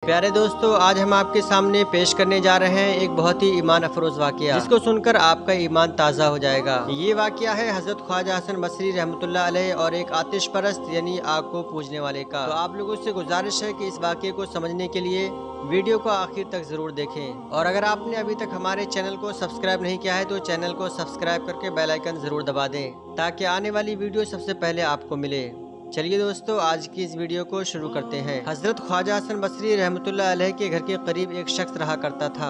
پیارے دوستو، آج ہم آپ کے سامنے پیش کرنے جا رہے ہیں ایک بہت ہی ایمان افروز واقعہ، جس کو سن کر آپ کا ایمان تازہ ہو جائے گا۔ یہ واقعہ ہے حضرت خواجہ حسن بصری رحمۃ اللہ علیہ اور ایک آتش پرست یعنی آگ کو پوجنے والے کا۔ تو آپ لوگوں سے گزارش ہے کہ اس واقعے کو سمجھنے کے لیے ویڈیو کو آخر تک ضرور دیکھیں، اور اگر آپ نے ابھی تک ہمارے چینل کو سبسکرائب نہیں کیا ہے تو چینل کو سبسکرائب کر کے بیل آئیکن ضرور دبا دیں تاکہ آنے والی ویڈیو سب سے پہلے آپ کو ملے۔ چلیے دوستو، آج کی اس ویڈیو کو شروع کرتے ہیں۔ حضرت خواجہ حسن بصری رحمۃ اللہ علیہ کے گھر کے قریب ایک شخص رہا کرتا تھا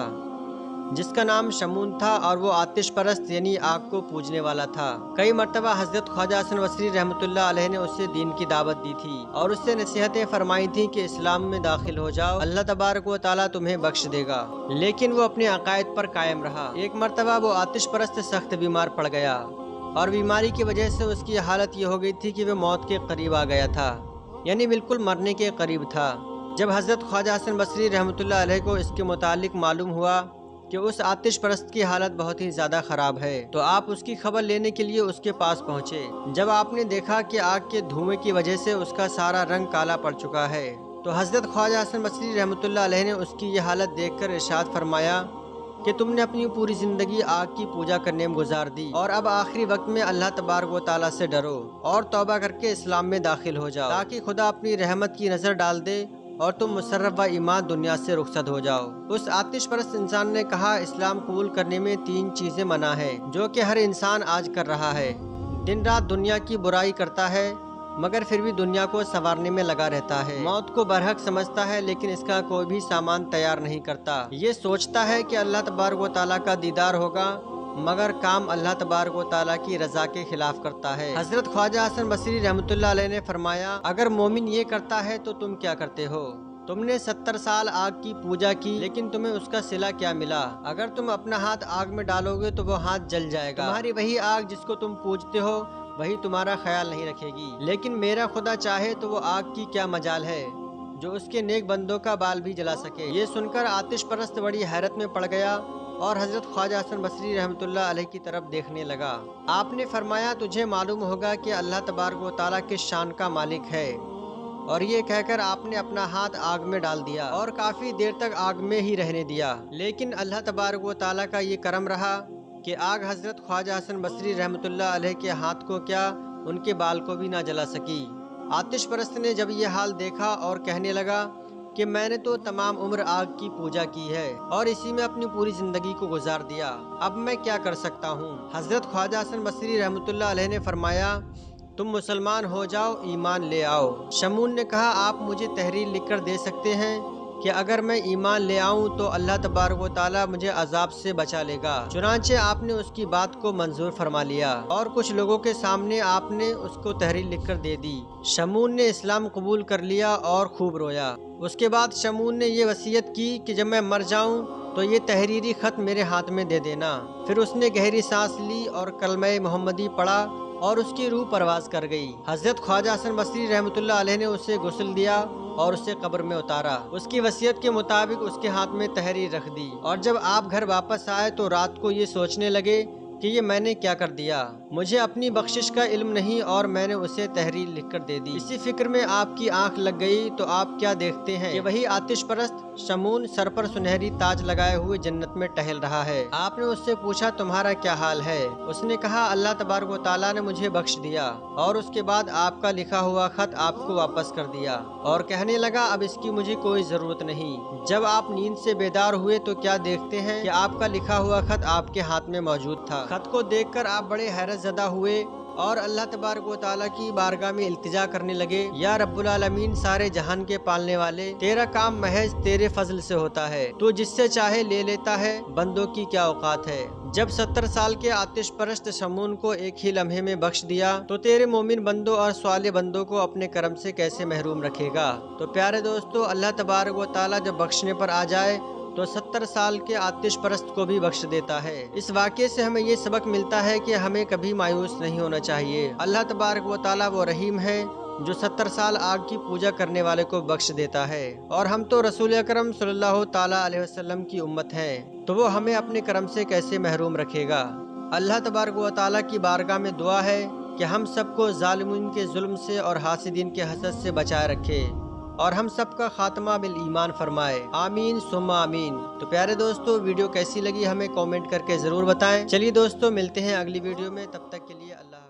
جس کا نام شمون تھا، اور وہ آتش پرست یعنی آگ کو پوجنے والا تھا۔ کئی مرتبہ حضرت خواجہ حسن بصری رحمۃ اللہ علیہ نے اسے دین کی دعوت دی تھی اور اس سے نصیحتیں فرمائی تھیں کہ اسلام میں داخل ہو جاؤ، اللہ تبارک و تعالیٰ تمہیں بخش دے گا، لیکن وہ اپنے عقائد پر قائم رہا۔ ایک مرتبہ وہ آتش پرست سخت بیمار پڑ گیا اور بیماری کی وجہ سے اس کی حالت یہ ہو گئی تھی کہ وہ موت کے قریب آ گیا تھا، یعنی بالکل مرنے کے قریب تھا۔ جب حضرت خواجہ حسن بصری رحمۃ اللہ علیہ کو اس کے متعلق معلوم ہوا کہ اس آتش پرست کی حالت بہت ہی زیادہ خراب ہے، تو آپ اس کی خبر لینے کے لیے اس کے پاس پہنچے۔ جب آپ نے دیکھا کہ آگ کے دھوئیں کی وجہ سے اس کا سارا رنگ کالا پڑ چکا ہے، تو حضرت خواجہ حسن بصری رحمۃ اللہ علیہ نے اس کی یہ حالت دیکھ کر ارشاد فرمایا کہ تم نے اپنی پوری زندگی آگ کی پوجا کرنے میں گزار دی، اور اب آخری وقت میں اللہ تبارک و تعالیٰ سے ڈرو اور توبہ کر کے اسلام میں داخل ہو جاؤ، تاکہ خدا اپنی رحمت کی نظر ڈال دے اور تم مسرف و ایمان دنیا سے رخصت ہو جاؤ۔ اس آتش پرست انسان نے کہا، اسلام قبول کرنے میں 3 چیزیں منع ہیں جو کہ ہر انسان آج کر رہا ہے۔ دن رات دنیا کی برائی کرتا ہے مگر پھر بھی دنیا کو سنوارنے میں لگا رہتا ہے۔ موت کو برحق سمجھتا ہے لیکن اس کا کوئی بھی سامان تیار نہیں کرتا۔ یہ سوچتا ہے کہ اللہ تبارک و تعالیٰ کا دیدار ہوگا مگر کام اللہ تبارک و تعالیٰ کی رضا کے خلاف کرتا ہے۔ حضرت خواجہ حسن بصری رحمۃ اللہ علیہ نے فرمایا، اگر مومن یہ کرتا ہے تو تم کیا کرتے ہو؟ تم نے 70 سال آگ کی پوجا کی لیکن تمہیں اس کا صلہ کیا ملا؟ اگر تم اپنا ہاتھ آگ میں ڈالو گے تو وہ ہاتھ جل جائے گا۔ تمہاری وہی آگ جس کو تم پوجتے ہو وہی تمہارا خیال نہیں رکھے گی، لیکن میرا خدا چاہے تو وہ آگ کی کیا مجال ہے جو اس کے نیک بندوں کا بال بھی جلا سکے۔ یہ سن کر آتش پرست بڑی حیرت میں پڑ گیا اور حضرت خواجہ حسن بصری رحمۃ اللہ علیہ کی طرف دیکھنے لگا۔ آپ نے فرمایا، تجھے معلوم ہوگا کہ اللہ تبارک و تعالیٰ کس شان کا مالک ہے، اور یہ کہہ کر آپ نے اپنا ہاتھ آگ میں ڈال دیا اور کافی دیر تک آگ میں ہی رہنے دیا، لیکن اللہ تبارک و تعالیٰ کا یہ کرم رہا کہ آگ حضرت خواجہ حسن بصری رحمۃ اللہ علیہ کے ہاتھ کو کیا ان کے بال کو بھی نہ جلا سکی۔ آتش پرست نے جب یہ حال دیکھا اور کہنے لگا کہ میں نے تو تمام عمر آگ کی پوجا کی ہے اور اسی میں اپنی پوری زندگی کو گزار دیا، اب میں کیا کر سکتا ہوں؟ حضرت خواجہ حسن بصری رحمۃ اللہ علیہ نے فرمایا، تم مسلمان ہو جاؤ، ایمان لے آؤ۔ شمون نے کہا، آپ مجھے تحریر لکھ کر دے سکتے ہیں کہ اگر میں ایمان لے آؤں تو اللہ تبارک و تعالیٰ مجھے عذاب سے بچا لے گا؟ چنانچہ آپ نے اس کی بات کو منظور فرما لیا اور کچھ لوگوں کے سامنے آپ نے اس کو تحریر لکھ کر دے دی۔ شمون نے اسلام قبول کر لیا اور خوب رویا۔ اس کے بعد شمون نے یہ وصیت کی کہ جب میں مر جاؤں تو یہ تحریری خط میرے ہاتھ میں دے دینا۔ پھر اس نے گہری سانس لی اور کلمہ محمدی پڑھا اور اس کی روح پرواز کر گئی۔ حضرت خواجہ حسن بصری رحمۃ اللہ علیہ نے اسے غسل دیا اور اسے قبر میں اتارا۔ اس کی وصیت کے مطابق اس کے ہاتھ میں تحریر رکھ دی، اور جب آپ گھر واپس آئے تو رات کو یہ سوچنے لگے کہ یہ میں نے کیا کر دیا، مجھے اپنی بخشش کا علم نہیں اور میں نے اسے تحریر لکھ کر دے دی۔ اسی فکر میں آپ کی آنکھ لگ گئی تو آپ کیا دیکھتے ہیں کہ وہی آتش پرست شمون سر پر سنہری تاج لگائے ہوئے جنت میں ٹہل رہا ہے۔ آپ نے اس سے پوچھا، تمہارا کیا حال ہے؟ اس نے کہا، اللہ تبارک و تعالیٰ نے مجھے بخش دیا اور اس کے بعد آپ کا لکھا ہوا خط آپ کو واپس کر دیا، اور کہنے لگا اب اس کی مجھے کوئی ضرورت نہیں۔ جب آپ نیند سے بیدار ہوئے تو کیا دیکھتے ہیں کہ آپ کا لکھا ہوا خط آپ کے ہاتھ میں موجود تھا۔ خط کو دیکھ کر آپ بڑے حیرت زدہ ہوئے اور اللہ تبارک و تعالیٰ کی بارگاہ میں التجا کرنے لگے، یا رب العالمین، سارے جہان کے پالنے والے، تیرا کام محض تیرے فضل سے ہوتا ہے، تو جس سے چاہے لے لیتا ہے، بندوں کی کیا اوقات ہے۔ جب 70 سال کے آتش پرست شمون کو ایک ہی لمحے میں بخش دیا تو تیرے مومن بندوں اور صالح بندوں کو اپنے کرم سے کیسے محروم رکھے گا؟ تو پیارے دوستو، اللہ تبارک و تعالیٰ جب بخشنے پر آ جائے تو 70 سال کے آتش پرست کو بھی بخش دیتا ہے۔ اس واقعے سے ہمیں یہ سبق ملتا ہے کہ ہمیں کبھی مایوس نہیں ہونا چاہیے۔ اللہ تبارک و تعالیٰ وہ رحیم ہے جو 70 سال آگ کی پوجا کرنے والے کو بخش دیتا ہے، اور ہم تو رسول اکرم صلی اللہ تعالیٰ علیہ وسلم کی امت ہیں، تو وہ ہمیں اپنے کرم سے کیسے محروم رکھے گا؟ اللہ تبارک و تعالیٰ کی بارگاہ میں دعا ہے کہ ہم سب کو ظالمین کے ظلم سے اور حاسدین کے حسد سے بچائے رکھے، اور ہم سب کا خاتمہ بالایمان فرمائے، آمین ثم آمین۔ تو پیارے دوستو، ویڈیو کیسی لگی ہمیں کامنٹ کر کے ضرور بتائیں۔ چلیے دوستو، ملتے ہیں اگلی ویڈیو میں، تب تک کے لیے اللہ حافظ۔